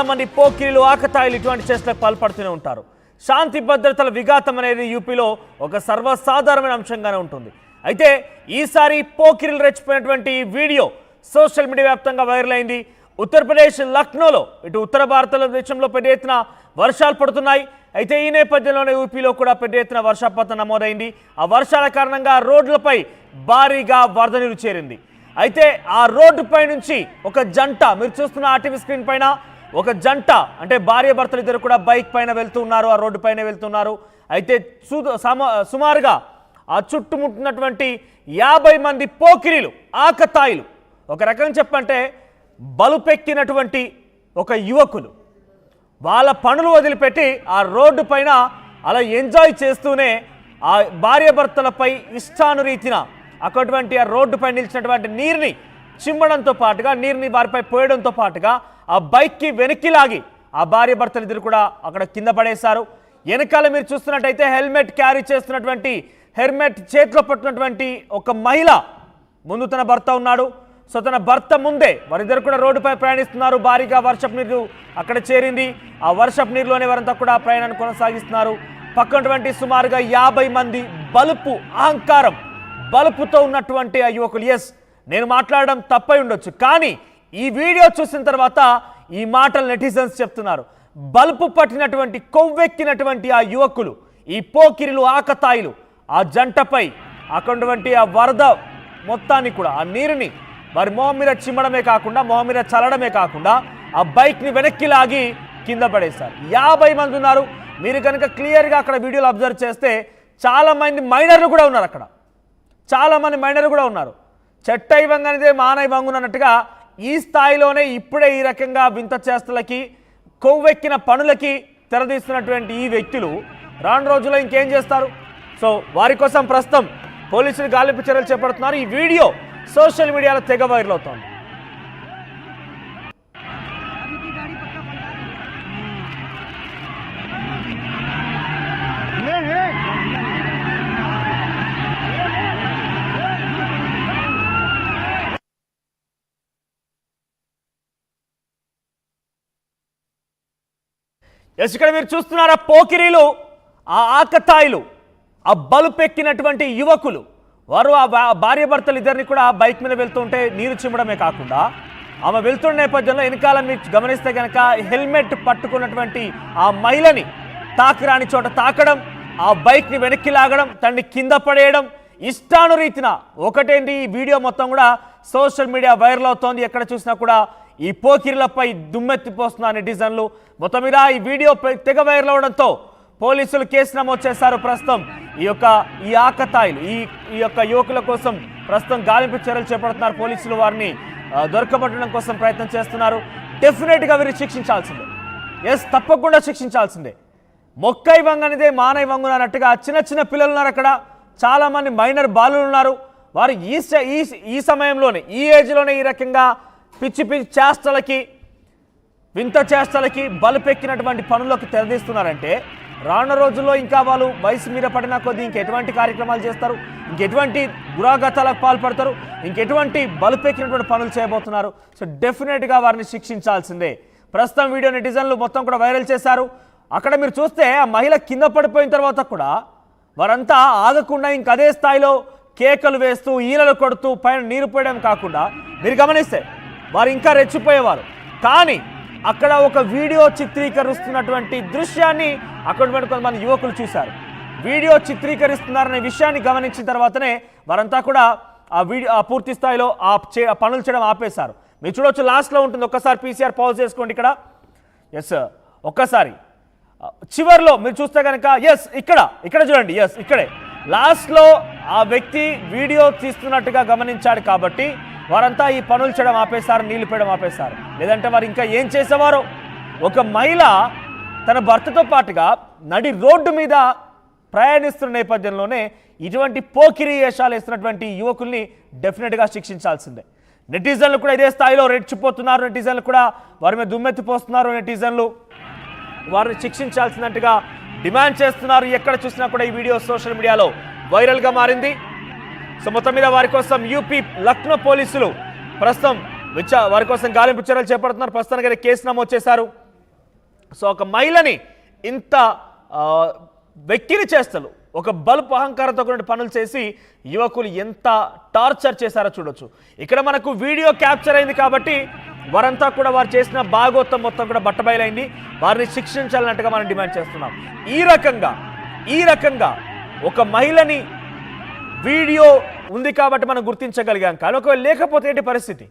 మంది పోకిరీలు ఆకతాయిలు ఇటువంటి చేష్టలకు పాల్పడుతూనే ఉంటారు. శాంతి భద్రతల విఘాతం అనేది యూపీలో ఒక సర్వసాధారణమైన అంశంగానే ఉంటుంది. అయితే ఈసారి పోకిరీలు రెచ్చిపోయినటువంటి వీడియో సోషల్ మీడియా వ్యాప్తంగా వైరల్ అయింది. ఉత్తరప్రదేశ్ లక్నోలో ఇటు ఉత్తర భారతదేశంలో పెద్ద ఎత్తున వర్షాలు పడుతున్నాయి. అయితే ఈ నేపథ్యంలోనే యూపీలో కూడా పెద్ద ఎత్తున వర్షపాతం నమోదైంది. ఆ వర్షాల కారణంగా రోడ్లపై భారీగా వరద నీరు చేరింది. అయితే ఆ రోడ్డుపై నుంచి ఒక జంట, మీరు చూస్తున్న ఆర్టీవీ స్క్రీన్ పైన ఒక జంట అంటే భార్య భర్తలు ఇద్దరు కూడా బైక్ పైన వెళ్తున్నారు, ఆ రోడ్డు పైన వెళ్తున్నారు. అయితే సుమారుగా ఆ చుట్టుముట్టినటువంటి 50 మంది పోకిరీలు ఆకతాయిలు, ఒక రకంగా చెప్పంటే బలుపెక్కినటువంటి ఒక యువకులు వాళ్ళ పనులు వదిలిపెట్టి ఆ రోడ్డు పైన అలా ఎంజాయ్ చేస్తూనే ఆ భార్య భర్తలపై ఇష్టానురీతిన అటువంటి ఆ రోడ్డుపై నిలిచినటువంటి నీరుని చిమ్మడంతో పాటుగా, నీరుని వారిపై పోయడంతో పాటుగా ఆ బైక్కి వెనక్కి లాగి ఆ భార్య భర్తలు ఇద్దరు కూడా అక్కడ కింద పడేశారు. వెనకాల మీరు చూస్తున్నట్టయితే హెల్మెట్ క్యారీ చేస్తున్నటువంటి, హెల్మెట్ చేతిలో పట్టినటువంటి ఒక మహిళ ముందు తన భర్త ఉన్నాడు. సో తన భర్త ముందే వారిద్దరు కూడా రోడ్డుపై ప్రయాణిస్తున్నారు. భారీగా వర్షపు నీరు అక్కడ చేరింది. ఆ వర్షపు నీరులోనే వారంతా కూడా ప్రయాణాన్ని కొనసాగిస్తున్నారు. పక్కనటువంటి సుమారుగా 50 మంది బలుపు, అహంకారం, బలుపుతో ఉన్నటువంటి ఆ యువకులు. ఎస్, నేను మాట్లాడడం తప్పై ఉండొచ్చు, కానీ ఈ వీడియో చూసిన తర్వాత ఈ మాటలు నెటిజన్స్ చెప్తున్నారు. బలుపు పట్టినటువంటి, కొవ్వెక్కినటువంటి ఆ యువకులు, ఈ పోకిరిలు ఆకతాయిలు ఆ జంటపై అక్కడున్నటువంటి ఆ వరద మొత్తాన్ని కూడా, ఆ నీరుని వారి మొహం మీద చిమ్మడమే కాకుండా, మొహం మీద చల్లడమే కాకుండా ఆ బైక్ని వెనక్కి లాగి కింద పడేశారు. 50 మంది ఉన్నారు. మీరు కనుక క్లియర్గా అక్కడ వీడియోలు అబ్జర్వ్ చేస్తే చాలామంది మైనర్లు కూడా ఉన్నారు. అక్కడ చాలామంది మైనర్లు కూడా ఉన్నారు. చెట్టై వంగనిదే మానై వంగున అన్నట్టుగా ఈ స్థాయిలోనే ఇప్పుడే ఈ రకంగా వింత చేష్టలకి, కొవ్వెక్కిన పనులకి తెరదీస్తున్నటువంటి ఈ వ్యక్తులు రాను రోజుల్లో ఇంకేం చేస్తారు? సో వారి కోసం ప్రస్తుతం పోలీసులు గాలింపు చర్యలు చేపడుతున్నారు. ఈ వీడియో సోషల్ మీడియాలో తెగ వైరల్ అవుతోంది. ఎస్, ఇక్కడ మీరు చూస్తున్నారా పోకిరీలు, ఆ ఆకతాయిలు, ఆ బలుపెక్కినటువంటి యువకులు, వారు ఆ భార్య భర్తలు ఇద్దరిని కూడా బైక్ మీద వెళ్తుంటే నీరు చిమ్మడమే కాకుండా, ఆమె వెళ్తున్న నేపథ్యంలో వెనకాల మీరు గమనిస్తే కనుక హెల్మెట్ పట్టుకున్నటువంటి ఆ మహిళని తాకిరాని చోట తాకడం, ఆ బైక్ని వెనక్కి లాగడం, తనని కింద పడేయడం, ఇష్టానురీతిన. ఒకటేంటి, ఈ వీడియో మొత్తం కూడా సోషల్ మీడియా వైరల్ అవుతోంది. ఎక్కడ చూసినా కూడా ఈ పోకిరీలపై దుమ్మెత్తిపోస్తున్న నెటిజన్లు. మొత్తం మీద ఈ వీడియో తెగ వైరల్ అవడంతో పోలీసులు కేసు నమోదు చేశారు. ప్రస్తుతం ఈ ఆకతాయిలు, ఈ యొక్క యువకుల కోసం ప్రస్తుతం గాలింపు చర్యలు చేపడుతున్నారు పోలీసులు. వారిని దొరకబట్టడం కోసం ప్రయత్నం చేస్తున్నారు. డెఫినెట్గా వీరిని శిక్షించాల్సిందే. ఎస్, తప్పకుండా శిక్షించాల్సిందే. మొక్కై వంగనిదే మానై వంగున అన్నట్టుగా చిన్న చిన్న పిల్లలు ఉన్నారు అక్కడ. చాలామంది మైనర్ బాలులు ఉన్నారు. వారు ఈ సమయంలోనే, ఈ ఏజ్లోనే ఈ రకంగా పిచ్చి పిచ్చి చేష్టలకి, వింత చేష్టలకి, బలుపెక్కినటువంటి పనులకు తెరదీస్తున్నారంటే రానున్న రోజుల్లో ఇంకా వాళ్ళు వయసు మీద పడిన కొద్దీ ఇంకెటువంటి కార్యక్రమాలు చేస్తారు, ఇంకెటువంటి దురాఘాతాలకు పాల్పడతారు, ఇంకెటువంటి బలుపెక్కినటువంటి పనులు చేయబోతున్నారు. సో డెఫినెట్గా వారిని శిక్షించాల్సిందే. ప్రస్తుతం వీడియో నెటిజన్లు మొత్తం కూడా వైరల్ చేశారు. అక్కడ మీరు చూస్తే ఆ మహిళ కింద పడిపోయిన తర్వాత కూడా వారంతా ఆగకుండా ఇంకదే స్థాయిలో కేకలు వేస్తూ, ఈలలు కొడుతూ పైన నీరు పోయడం కాకుండా మీరు గమనిస్తే వారు ఇంకా రెచ్చిపోయేవారు. కానీ అక్కడ ఒక వీడియో చిత్రీకరిస్తున్నటువంటి దృశ్యాన్ని అక్కడ కొంతమంది యువకులు చూశారు. వీడియో చిత్రీకరిస్తున్నారనే విషయాన్ని గమనించిన తర్వాతనే వారంతా కూడా ఆ పూర్తి స్థాయిలో ఆ పనులు చేయడం ఆపేశారు. మీరు చూడవచ్చు, లాస్ట్లో ఉంటుంది. ఒక్కసారి పీసీఆర్ పాజ్ చేసుకోండి ఇక్కడ. ఎస్, ఒక్కసారి చివరిలో మీరు చూస్తే కనుక, ఎస్ ఇక్కడ చూడండి, ఎస్ ఇక్కడే లాస్ట్లో ఆ వ్యక్తి వీడియో తీస్తున్నట్టుగా గమనించాడు కాబట్టి వారంతా ఈ పనులు చేయడం ఆపేశారు, నీళ్లు పోయడం ఆపేశారు. లేదంటే వారు ఇంకా ఏం చేసేవారో. ఒక మహిళ తన భర్తతో పాటుగా నడి రోడ్డు మీద ప్రయాణిస్తున్న నేపథ్యంలోనే ఇటువంటి పోకిరీ వేషాలు వేస్తున్నటువంటి యువకుల్ని డెఫినెట్గా శిక్షించాల్సిందే. నెటిజన్లు కూడా ఇదే స్థాయిలో రెచ్చిపోతున్నారు. నెటిజన్లు కూడా వారి మీద దుమ్మెత్తిపోస్తున్నారు. నెటిజన్లు వారిని శిక్షించాల్సినట్టుగా డిమాండ్ చేస్తున్నారు. ఎక్కడ చూసినా కూడా ఈ వీడియో సోషల్ మీడియాలో వైరల్గా మారింది. సో మొత్తం మీద వారి కోసం యూపీ లక్నో పోలీసులు ప్రస్తుతం వారి కోసం గాలింపు చర్యలు చేపడుతున్నారు. ప్రస్తుతానికి కేసు నమోదు చేశారు. సో ఒక మహిళని ఇంత వెక్కిరి చేస్తలు, ఒక బల్బ్ అహంకారంతో కూడిన పనులు చేసి యువకులు ఎంత టార్చర్ చేశారో చూడొచ్చు. ఇక్కడ మనకు వీడియో క్యాప్చర్ అయింది కాబట్టి వారంతా కూడా వారు చేసిన భాగోత్తం మొత్తం కూడా బట్టబయలైంది. వారిని శిక్షించాలన్నట్టుగా మనం డిమాండ్ చేస్తున్నాం. ఈ రకంగా ఒక మహిళని వీడియో ఉంది కాబట్టి మనం గుర్తించగలిగాం, కానీ ఒకవేళ లేకపోతే ఏంటి పరిస్థితి?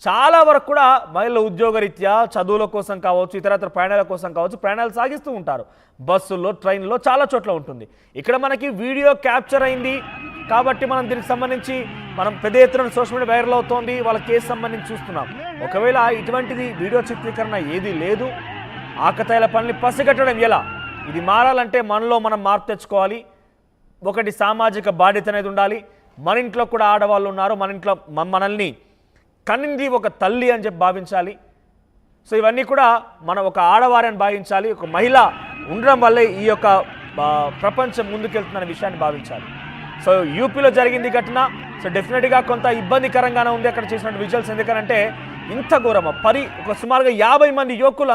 చాలా వరకు కూడా మహిళల ఉద్యోగరీత్యా చదువుల కోసం కావచ్చు, ఇతరత్ర ప్రయాణాల కోసం కావచ్చు, ప్రయాణాలు సాగిస్తూ ఉంటారు. బస్సుల్లో, ట్రైన్లో చాలా చోట్ల ఉంటుంది. ఇక్కడ మనకి వీడియో క్యాప్చర్ అయింది కాబట్టి మనం దీనికి సంబంధించి మనం పెద్ద ఎత్తున సోషల్ మీడియా వైరల్ అవుతోంది, వాళ్ళ కేసు సంబంధించి చూస్తున్నాం. ఒకవేళ ఇటువంటిది వీడియో చిత్రీకరణ ఏది లేదు, ఆకతాయిల పనులు పసిగట్టడం ఎలా? ఇది మారాలంటే మనలో మనం మార్పు తెచ్చుకోవాలి. ఒకటి సామాజిక బాధ్యత అనేది ఉండాలి. మన ఇంట్లో కూడా ఆడవాళ్ళు ఉన్నారు, మన ఇంట్లో మనల్ని కనింది ఒక తల్లి అని చెప్పి భావించాలి. సో ఇవన్నీ కూడా మనం ఒక ఆడవారని భావించాలి. ఒక మహిళ ఉండడం వల్లే ఈ యొక్క ప్రపంచం ముందుకెళ్తుందనే విషయాన్ని భావించాలి. సో యూపీలో జరిగింది ఘటన. సో డెఫినెట్గా కొంత ఇబ్బందికరంగానే ఉంది అక్కడ చేసిన విజువల్స్. ఎందుకంటే ఇంత ఘోరమా ఒక సుమారుగా 50 మంది యువకులు